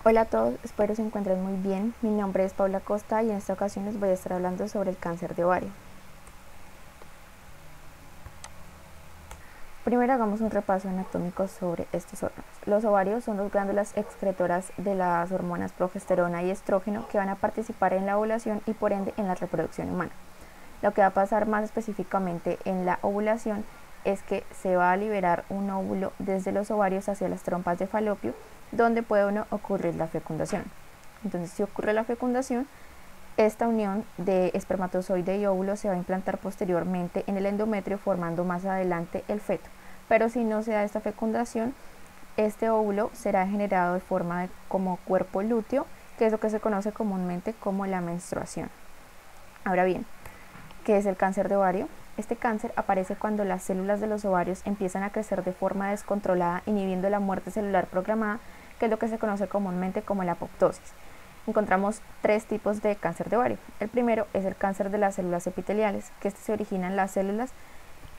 Hola a todos, espero se encuentren muy bien. Mi nombre es Paula Costa y en esta ocasión les voy a estar hablando sobre el cáncer de ovario. Primero hagamos un repaso anatómico sobre estos órganos. Los ovarios son dos glándulas excretoras de las hormonas progesterona y estrógeno que van a participar en la ovulación y por ende en la reproducción humana. Lo que va a pasar más específicamente en la ovulación es que se va a liberar un óvulo desde los ovarios hacia las trompas de falopio, donde puede ocurrir la fecundación. Entonces, si ocurre la fecundación, esta unión de espermatozoide y óvulo se va a implantar posteriormente en el endometrio, formando más adelante el feto. Pero si no se da esta fecundación, este óvulo será generado de forma como cuerpo lúteo, que es lo que se conoce comúnmente como la menstruación. Ahora bien, ¿qué es el cáncer de ovario? Este cáncer aparece cuando las células de los ovarios empiezan a crecer de forma descontrolada, inhibiendo la muerte celular programada, que es lo que se conoce comúnmente como la apoptosis. Encontramos tres tipos de cáncer de ovario. El primero es el cáncer de las células epiteliales, que se origina en las células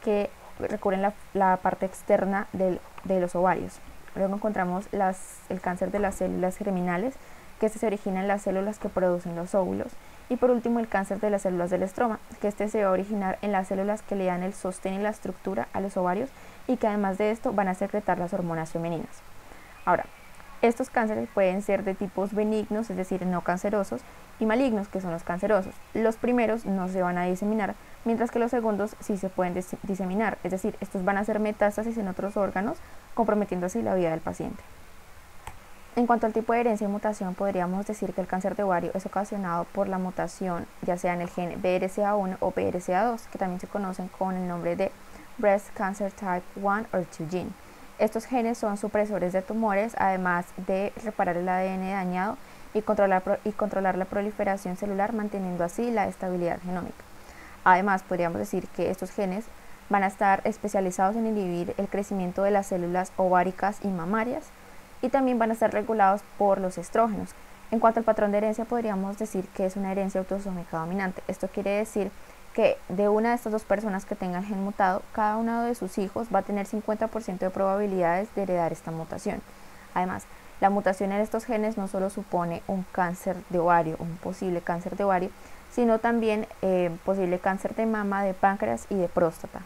que recubren la parte externa de los ovarios. Luego encontramos el cáncer de las células germinales, que se origina en las células que producen los óvulos. Y por último, el cáncer de las células del estroma, que se va a originar en las células que le dan el sostén y la estructura a los ovarios y que además de esto van a secretar las hormonas femeninas. Ahora, estos cánceres pueden ser de tipos benignos, es decir, no cancerosos, y malignos, que son los cancerosos. Los primeros no se van a diseminar, mientras que los segundos sí se pueden diseminar, es decir, estos van a hacer metástasis en otros órganos, comprometiendo así la vida del paciente. En cuanto al tipo de herencia y mutación, podríamos decir que el cáncer de ovario es ocasionado por la mutación, ya sea en el gen BRCA1 o BRCA2, que también se conocen con el nombre de Breast Cancer Type 1 or 2 Gene. Estos genes son supresores de tumores, además de reparar el ADN dañado y controlar la proliferación celular, manteniendo así la estabilidad genómica. Además, podríamos decir que estos genes van a estar especializados en inhibir el crecimiento de las células ováricas y mamarias, y también van a estar regulados por los estrógenos. En cuanto al patrón de herencia, podríamos decir que es una herencia autosómica dominante. Esto quiere decir que de una de estas dos personas que tenga el gen mutado, cada uno de sus hijos va a tener 50% de probabilidades de heredar esta mutación. Además, la mutación en estos genes no solo supone un cáncer de ovario, un posible cáncer de ovario, sino también posible cáncer de mama, de páncreas y de próstata.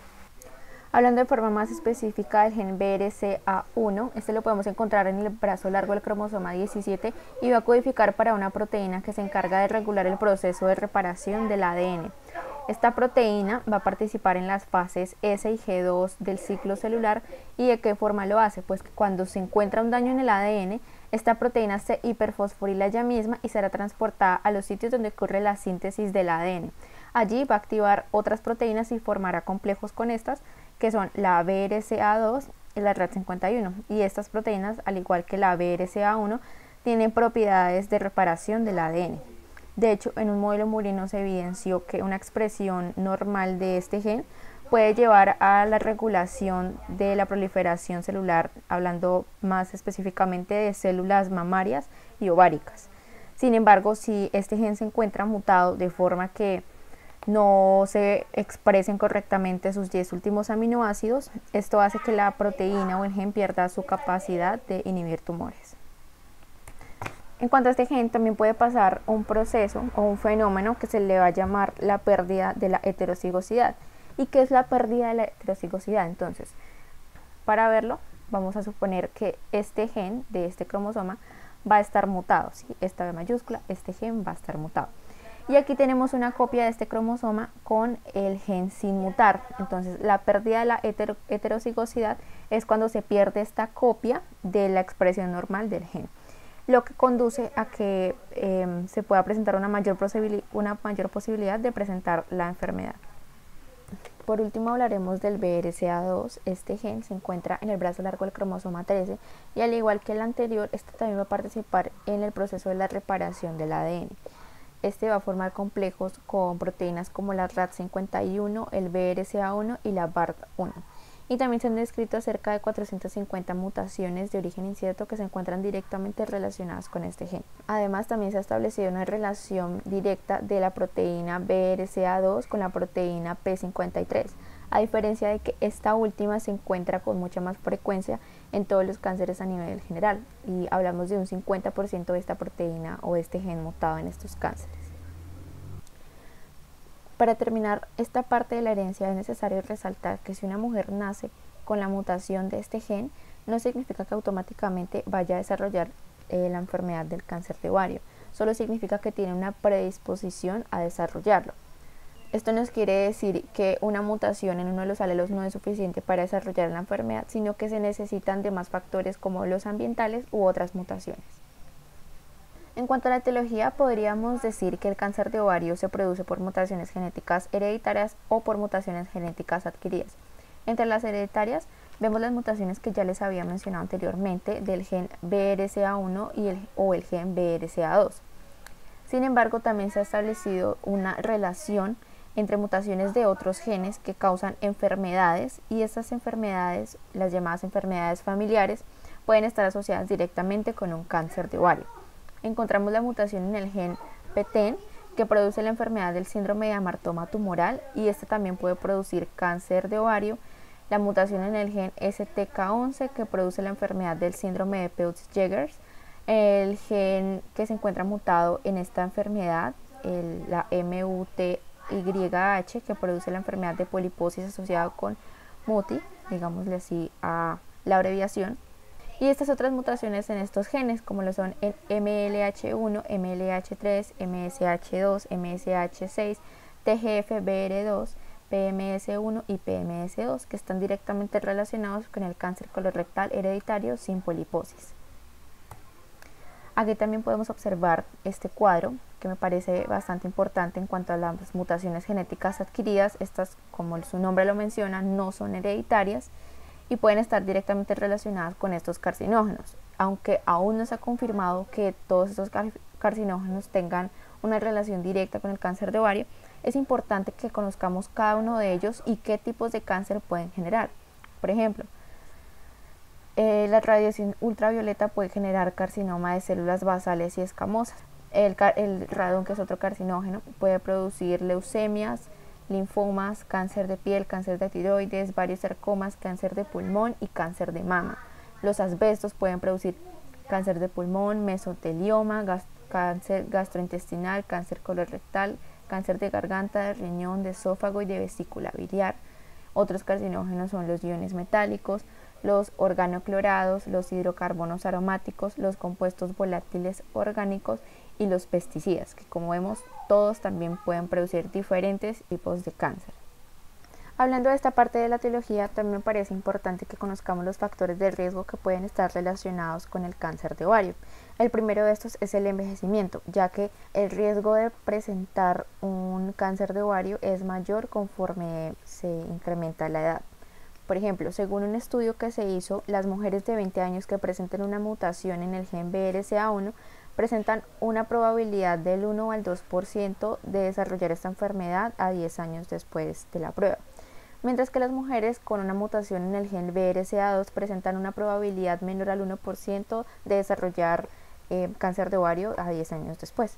Hablando de forma más específica del gen BRCA1, este lo podemos encontrar en el brazo largo del cromosoma 17 y va a codificar para una proteína que se encarga de regular el proceso de reparación del ADN. Esta proteína va a participar en las fases S y G2 del ciclo celular. ¿Y de qué forma lo hace? Pues que cuando se encuentra un daño en el ADN, esta proteína se hiperfosforila ella misma y será transportada a los sitios donde ocurre la síntesis del ADN. Allí va a activar otras proteínas y formará complejos con estas, que son la BRCA2 y la RAD51. Y estas proteínas, al igual que la BRCA1, tienen propiedades de reparación del ADN. De hecho, en un modelo murino se evidenció que una expresión normal de este gen puede llevar a la regulación de la proliferación celular, hablando más específicamente de células mamarias y ováricas. Sin embargo, si este gen se encuentra mutado de forma que no se expresen correctamente sus 10 últimos aminoácidos, esto hace que la proteína o el gen pierda su capacidad de inhibir tumores. En cuanto a este gen, también puede pasar un proceso o un fenómeno que se le va a llamar la pérdida de la heterocigosidad. ¿Y qué es la pérdida de la heterocigosidad? Entonces, para verlo, vamos a suponer que este gen de este cromosoma va a estar mutado, ¿sí? Esta B mayúscula, este gen va a estar mutado. Y aquí tenemos una copia de este cromosoma con el gen sin mutar. Entonces, la pérdida de la heterocigosidad es cuando se pierde esta copia de la expresión normal del gen, lo que conduce a que se pueda presentar una mayor posibilidad de presentar la enfermedad. Por último, hablaremos del BRCA2. Este gen se encuentra en el brazo largo del cromosoma 13 y, al igual que el anterior, este también va a participar en el proceso de la reparación del ADN. Este va a formar complejos con proteínas como la RAD51, el BRCA1 y la BART1. Y también se han descrito cerca de 450 mutaciones de origen incierto que se encuentran directamente relacionadas con este gen. Además, también se ha establecido una relación directa de la proteína BRCA2 con la proteína P53, a diferencia de que esta última se encuentra con mucha más frecuencia en todos los cánceres a nivel general, y hablamos de un 50% de esta proteína o este gen mutado en estos cánceres. Para terminar esta parte de la herencia es necesario resaltar que si una mujer nace con la mutación de este gen, no significa que automáticamente vaya a desarrollar la enfermedad del cáncer de ovario, solo significa que tiene una predisposición a desarrollarlo. Esto nos quiere decir que una mutación en uno de los alelos no es suficiente para desarrollar la enfermedad, sino que se necesitan de más factores como los ambientales u otras mutaciones. En cuanto a la etiología, podríamos decir que el cáncer de ovario se produce por mutaciones genéticas hereditarias o por mutaciones genéticas adquiridas. Entre las hereditarias vemos las mutaciones que ya les había mencionado anteriormente del gen BRCA1 o el gen BRCA2. Sin embargo, también se ha establecido una relación entre mutaciones de otros genes que causan enfermedades, y estas enfermedades, las llamadas enfermedades familiares, pueden estar asociadas directamente con un cáncer de ovario. Encontramos la mutación en el gen PTEN, que produce la enfermedad del síndrome de amartoma tumoral, y este también puede producir cáncer de ovario. La mutación en el gen STK11, que produce la enfermedad del síndrome de Peutz-Jeghers. El gen que se encuentra mutado en esta enfermedad, la MUTYH, que produce la enfermedad de poliposis asociada con MUTI, digámosle así a la abreviación. Y estas otras mutaciones en estos genes, como lo son el MLH1, MLH3, MSH2, MSH6, TGFBR2, PMS1 y PMS2, que están directamente relacionados con el cáncer colorectal hereditario sin poliposis. Aquí también podemos observar este cuadro, que me parece bastante importante en cuanto a las mutaciones genéticas adquiridas. Estas, como su nombre lo menciona, no son hereditarias y pueden estar directamente relacionadas con estos carcinógenos, aunque aún no se ha confirmado que todos estos carcinógenos tengan una relación directa con el cáncer de ovario. Es importante que conozcamos cada uno de ellos y qué tipos de cáncer pueden generar. Por ejemplo, la radiación ultravioleta puede generar carcinoma de células basales y escamosas. El radón, que es otro carcinógeno, puede producir leucemias, linfomas, cáncer de piel, cáncer de tiroides, varios sarcomas, cáncer de pulmón y cáncer de mama. Los asbestos pueden producir cáncer de pulmón, mesotelioma, cáncer gastrointestinal, cáncer colorectal, cáncer de garganta, de riñón, de esófago y de vesícula biliar. Otros carcinógenos son los iones metálicos, los organoclorados, los hidrocarbonos aromáticos, los compuestos volátiles orgánicos y los pesticidas, que como vemos todos también pueden producir diferentes tipos de cáncer. Hablando de esta parte de la etiología, también me parece importante que conozcamos los factores de riesgo que pueden estar relacionados con el cáncer de ovario. El primero de estos es el envejecimiento, ya que el riesgo de presentar un cáncer de ovario es mayor conforme se incrementa la edad. Por ejemplo, según un estudio que se hizo, las mujeres de 20 años que presenten una mutación en el gen BRCA1 presentan una probabilidad del 1 al 2% de desarrollar esta enfermedad a 10 años después de la prueba, mientras que las mujeres con una mutación en el gen BRCA2 presentan una probabilidad menor al 1% de desarrollar cáncer de ovario a 10 años después.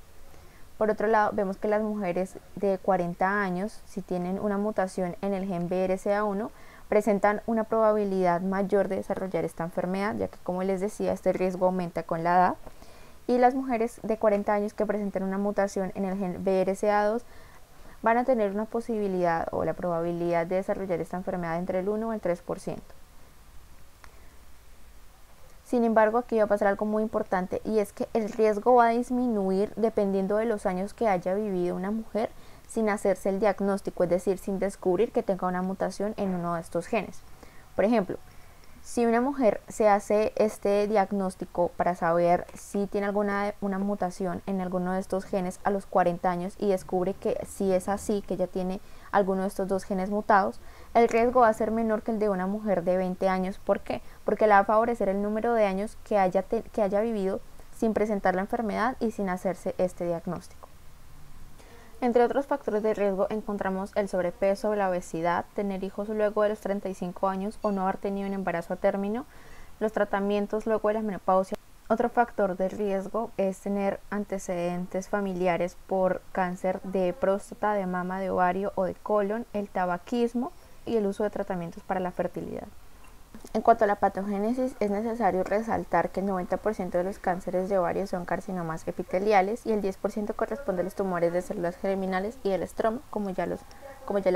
Por otro lado, vemos que las mujeres de 40 años, si tienen una mutación en el gen BRCA1, presentan una probabilidad mayor de desarrollar esta enfermedad, ya que, como les decía, este riesgo aumenta con la edad. Y las mujeres de 40 años que presenten una mutación en el gen BRCA2 van a tener una posibilidad o la probabilidad de desarrollar esta enfermedad entre el 1 al 3%. Sin embargo, aquí va a pasar algo muy importante, y es que el riesgo va a disminuir dependiendo de los años que haya vivido una mujer sin hacerse el diagnóstico, es decir, sin descubrir que tenga una mutación en uno de estos genes. Por ejemplo, si una mujer se hace este diagnóstico para saber si tiene una mutación en alguno de estos genes a los 40 años y descubre que si es así, que ella tiene alguno de estos dos genes mutados, el riesgo va a ser menor que el de una mujer de 20 años. ¿Por qué? Porque le va a favorecer el número de años que haya vivido sin presentar la enfermedad y sin hacerse este diagnóstico. Entre otros factores de riesgo encontramos el sobrepeso, la obesidad, tener hijos luego de los 35 años o no haber tenido un embarazo a término, los tratamientos luego de la menopausia. Otro factor de riesgo es tener antecedentes familiares por cáncer de próstata, de mama, de ovario o de colon, el tabaquismo y el uso de tratamientos para la fertilidad. En cuanto a la patogénesis, es necesario resaltar que el 90% de los cánceres de ovario son carcinomas epiteliales y el 10% corresponde a los tumores de células germinales y el estroma, como ya lo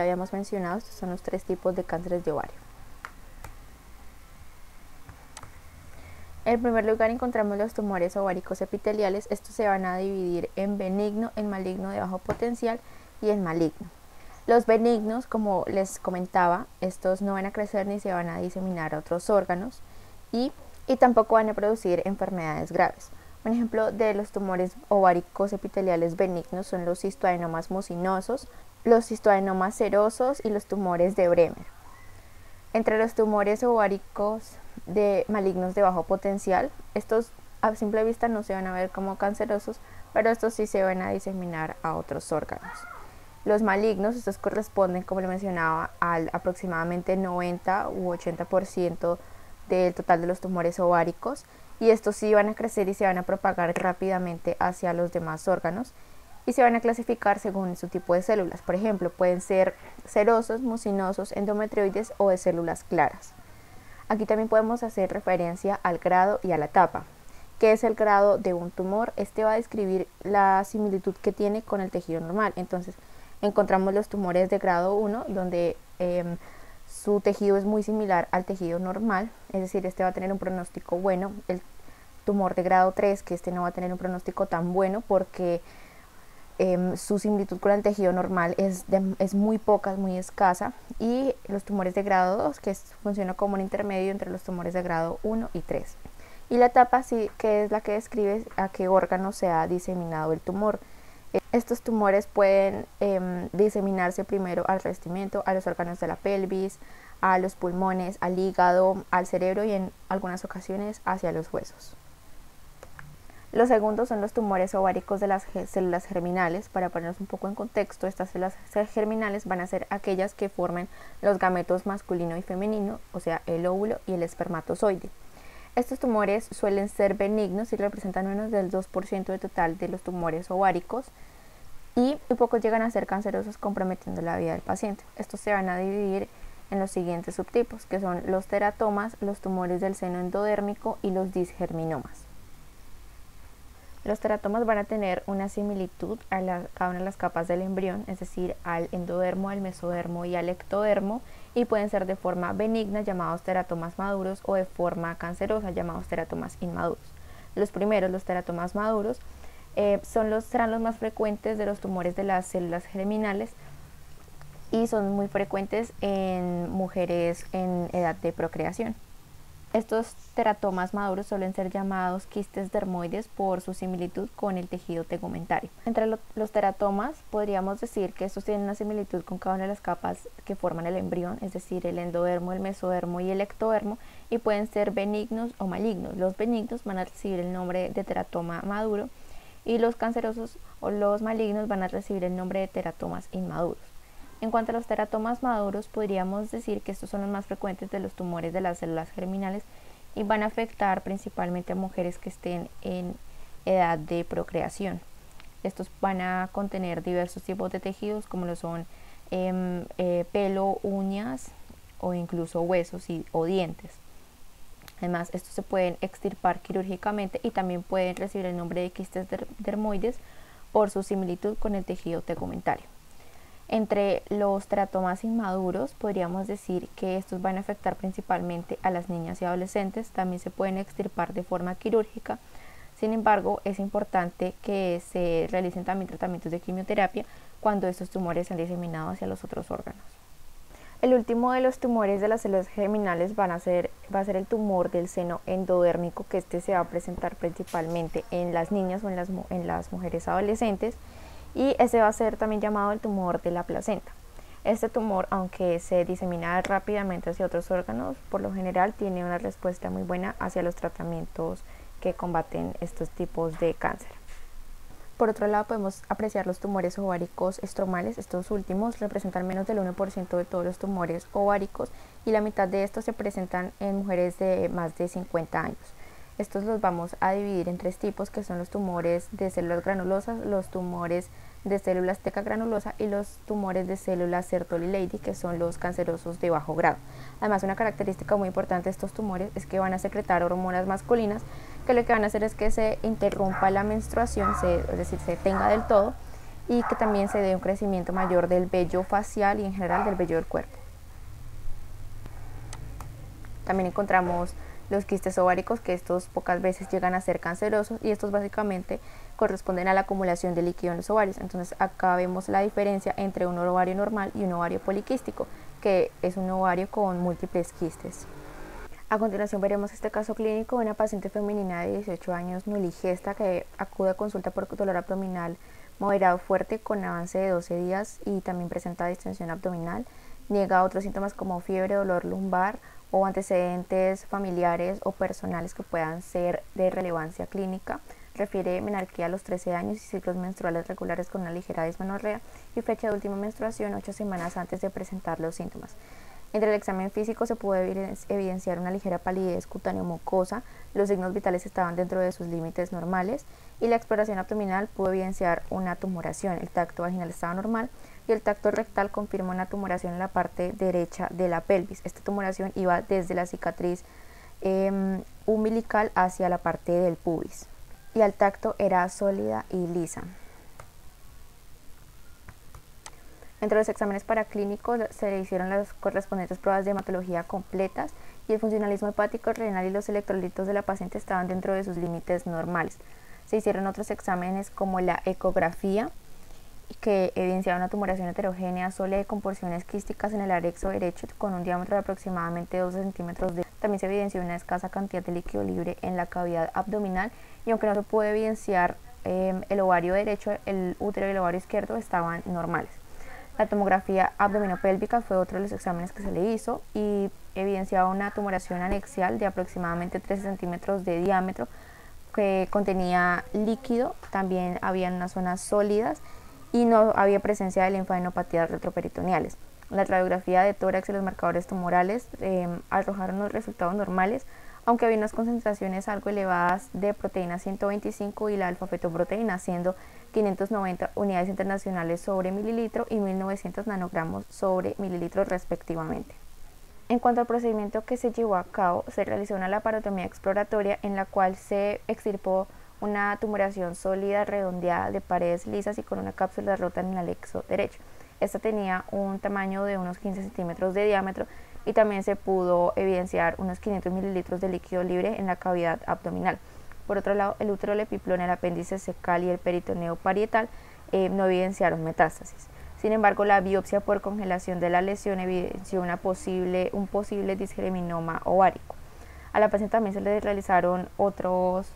habíamos mencionado. Estos son los 3 tipos de cánceres de ovario. En primer lugar encontramos los tumores ováricos epiteliales. Estos se van a dividir en benigno, en maligno de bajo potencial y en maligno. Los benignos, como les comentaba, estos no van a crecer ni se van a diseminar a otros órganos y tampoco van a producir enfermedades graves. Un ejemplo de los tumores ováricos epiteliales benignos son los cistoadenomas mucinosos, los cistoadenomas serosos y los tumores de Bremer. Entre los tumores ováricos malignos de bajo potencial, estos a simple vista no se van a ver como cancerosos, pero estos sí se van a diseminar a otros órganos. Los malignos, estos corresponden, como le mencionaba, al aproximadamente 90 u 80% del total de los tumores ováricos, y estos sí van a crecer y se van a propagar rápidamente hacia los demás órganos y se van a clasificar según su tipo de células. Por ejemplo, pueden ser serosos, mucinosos, endometrioides o de células claras. Aquí también podemos hacer referencia al grado y a la etapa. ¿Qué es el grado de un tumor? Este va a describir la similitud que tiene con el tejido normal. Entonces, encontramos los tumores de grado 1, donde su tejido es muy similar al tejido normal, es decir, este va a tener un pronóstico bueno. El tumor de grado 3, que este no va a tener un pronóstico tan bueno porque su similitud con el tejido normal es muy poca, es muy escasa. Y los tumores de grado 2, que funciona como un intermedio entre los tumores de grado 1 y 3. Y la etapa sí, que es la que describe a qué órgano se ha diseminado el tumor. Estos tumores pueden diseminarse primero al revestimiento, a los órganos de la pelvis, a los pulmones, al hígado, al cerebro y en algunas ocasiones hacia los huesos. Los segundos son los tumores ováricos de las células germinales. Para ponernos un poco en contexto, estas células germinales van a ser aquellas que forman los gametos masculino y femenino, o sea, el óvulo y el espermatozoide. Estos tumores suelen ser benignos y representan menos del 2% del total de los tumores ováricos y pocos llegan a ser cancerosos, comprometiendo la vida del paciente. Estos se van a dividir en los siguientes subtipos, que son los teratomas, los tumores del seno endodérmico y los disgerminomas. Los teratomas van a tener una similitud a cada una de las capas del embrión, es decir, al endodermo, al mesodermo y al ectodermo, y pueden ser de forma benigna, llamados teratomas maduros, o de forma cancerosa, llamados teratomas inmaduros. Los primeros, los teratomas maduros, serán los más frecuentes de los tumores de las células germinales y son muy frecuentes en mujeres en edad de procreación. Estos teratomas maduros suelen ser llamados quistes dermoides por su similitud con el tejido tegumentario. Entre los teratomas podríamos decir que estos tienen una similitud con cada una de las capas que forman el embrión, es decir, el endodermo, el mesodermo y el ectodermo, y pueden ser benignos o malignos. Los benignos van a recibir el nombre de teratoma maduro y los cancerosos o los malignos van a recibir el nombre de teratomas inmaduros. En cuanto a los teratomas maduros, podríamos decir que estos son los más frecuentes de los tumores de las células germinales y van a afectar principalmente a mujeres que estén en edad de procreación. Estos van a contener diversos tipos de tejidos, como lo son pelo, uñas o incluso huesos o dientes. Además, estos se pueden extirpar quirúrgicamente y también pueden recibir el nombre de quistes dermoides por su similitud con el tejido tegumentario. Entre los teratomas inmaduros podríamos decir que estos van a afectar principalmente a las niñas y adolescentes. También se pueden extirpar de forma quirúrgica. Sin embargo, es importante que se realicen también tratamientos de quimioterapia cuando estos tumores se han diseminado hacia los otros órganos. El último de los tumores de las células germinales va a ser el tumor del seno endodérmico, que este se va a presentar principalmente en las niñas o en las mujeres adolescentes. Y ese va a ser también llamado el tumor de la placenta. Este tumor, aunque se disemina rápidamente hacia otros órganos, por lo general tiene una respuesta muy buena hacia los tratamientos que combaten estos tipos de cáncer. Por otro lado, podemos apreciar los tumores ováricos estromales. Estos últimos representan menos del 1% de todos los tumores ováricos y la mitad de estos se presentan en mujeres de más de 50 años. Estos los vamos a dividir en 3 tipos, que son los tumores de células granulosas, los tumores de células teca granulosa y los tumores de células Sertoli-Leydig, que son los cancerosos de bajo grado. Además, una característica muy importante de estos tumores es que van a secretar hormonas masculinas, que lo que van a hacer es que se interrumpa la menstruación, es decir, se detenga del todo, y que también se dé un crecimiento mayor del vello facial y en general del vello del cuerpo. También encontramos los quistes ováricos, que estos pocas veces llegan a ser cancerosos, y estos básicamente corresponden a la acumulación de líquido en los ovarios. Entonces acá vemos la diferencia entre un ovario normal y un ovario poliquístico, que es un ovario con múltiples quistes. A continuación veremos este caso clínico de una paciente femenina de 18 años nuligesta que acude a consulta por dolor abdominal moderado fuerte con avance de 12 días y también presenta distensión abdominal. Niega otros síntomas como fiebre, dolor lumbar o antecedentes familiares o personales que puedan ser de relevancia clínica. Refiere menarquía a los 13 años y ciclos menstruales regulares con una ligera dismenorrea y fecha de última menstruación 8 semanas antes de presentar los síntomas. Entre el examen físico se pudo evidenciar una ligera palidez cutáneo-mucosa, los signos vitales estaban dentro de sus límites normales y la exploración abdominal pudo evidenciar una tumoración. El tacto vaginal estaba normal y el tacto rectal confirma una tumoración en la parte derecha de la pelvis. Esta tumoración iba desde la cicatriz umbilical hacia la parte del pubis y al tacto era sólida y lisa. Entre los exámenes paraclínicos se le hicieron las correspondientes pruebas de hematología completas y el funcionalismo hepático, renal y los electrolitos de la paciente estaban dentro de sus límites normales. Se hicieron otros exámenes como la ecografía, que evidenciaba una tumoración heterogénea sólida con porciones quísticas en el arexo derecho con un diámetro de aproximadamente 12 centímetros. También se evidenció una escasa cantidad de líquido libre en la cavidad abdominal y aunque no se pudo evidenciar el ovario derecho, el útero y el ovario izquierdo estaban normales. La tomografía abdominopélvica fue otro de los exámenes que se le hizo y evidenciaba una tumoración anexial de aproximadamente 13 centímetros de diámetro que contenía líquido, también había unas zonas sólidas y no había presencia de linfadenopatías retroperitoneales. La radiografía de tórax y los marcadores tumorales arrojaron los resultados normales, aunque había unas concentraciones algo elevadas de proteína 125 y la alfa-fetoproteína, siendo 590 unidades internacionales sobre mililitro y 1900 nanogramos sobre mililitro respectivamente. En cuanto al procedimiento que se llevó a cabo, se realizó una laparotomía exploratoria en la cual se extirpó una tumoración sólida redondeada de paredes lisas y con una cápsula rota en el anexo derecho. Esta tenía un tamaño de unos 15 centímetros de diámetro y también se pudo evidenciar unos 500 mililitros de líquido libre en la cavidad abdominal. Por otro lado, el útero, el epiplón, el apéndice cecal y el peritoneo parietal no evidenciaron metástasis. Sin embargo, la biopsia por congelación de la lesión evidenció un posible disgerminoma ovárico. A la paciente también se le realizaron otros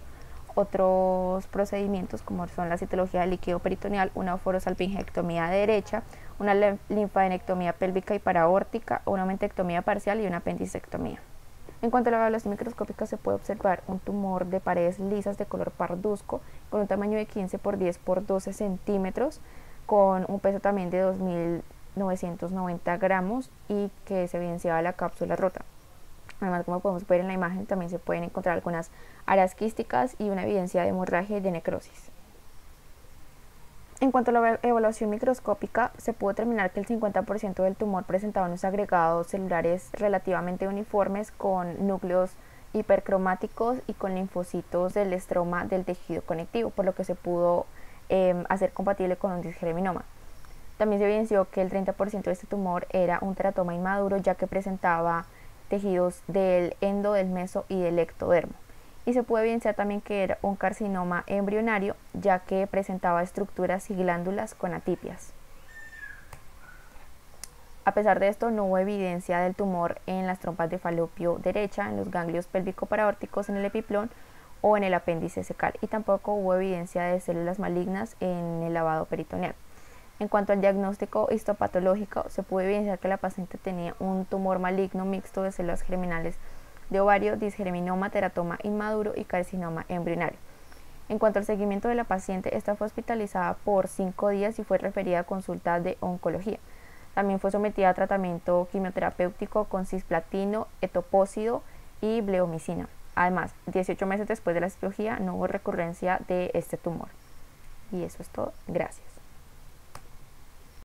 procedimientos como son la citología del líquido peritoneal, una orosalpingectomía derecha, una linfadenectomía pélvica y paraórtica, una mentectomía parcial y una apendicectomía. En cuanto a la evaluación microscópica, se puede observar un tumor de paredes lisas de color parduzco con un tamaño de 15 por 10 por 12 centímetros, con un peso también de 2.990 gramos y que se evidenciaba la cápsula rota. Además, como podemos ver en la imagen, también se pueden encontrar algunas áreas quísticas y una evidencia de hemorragia y de necrosis. En cuanto a la evaluación microscópica, se pudo determinar que el 50% del tumor presentaba unos agregados celulares relativamente uniformes con núcleos hipercromáticos y con linfocitos del estroma del tejido conectivo, por lo que se pudo hacer compatible con un disgerminoma. También se evidenció que el 30% de este tumor era un teratoma inmaduro, ya que presentaba tejidos del endo, del meso y del ectodermo. Y se puede evidenciar también que era un carcinoma embrionario, ya que presentaba estructuras y glándulas con atipias. A pesar de esto, no hubo evidencia del tumor en las trompas de falopio derecha, en los ganglios pélvico-paraórticos, en el epiplón o en el apéndice cecal, y tampoco hubo evidencia de células malignas en el lavado peritoneal. En cuanto al diagnóstico histopatológico, se pudo evidenciar que la paciente tenía un tumor maligno mixto de células germinales de ovario, disgerminoma, teratoma inmaduro y carcinoma embrionario. En cuanto al seguimiento de la paciente, esta fue hospitalizada por 5 días y fue referida a consulta de oncología. También fue sometida a tratamiento quimioterapéutico con cisplatino, etopósido y bleomicina. Además, 18 meses después de la cirugía no hubo recurrencia de este tumor. Y eso es todo. Gracias.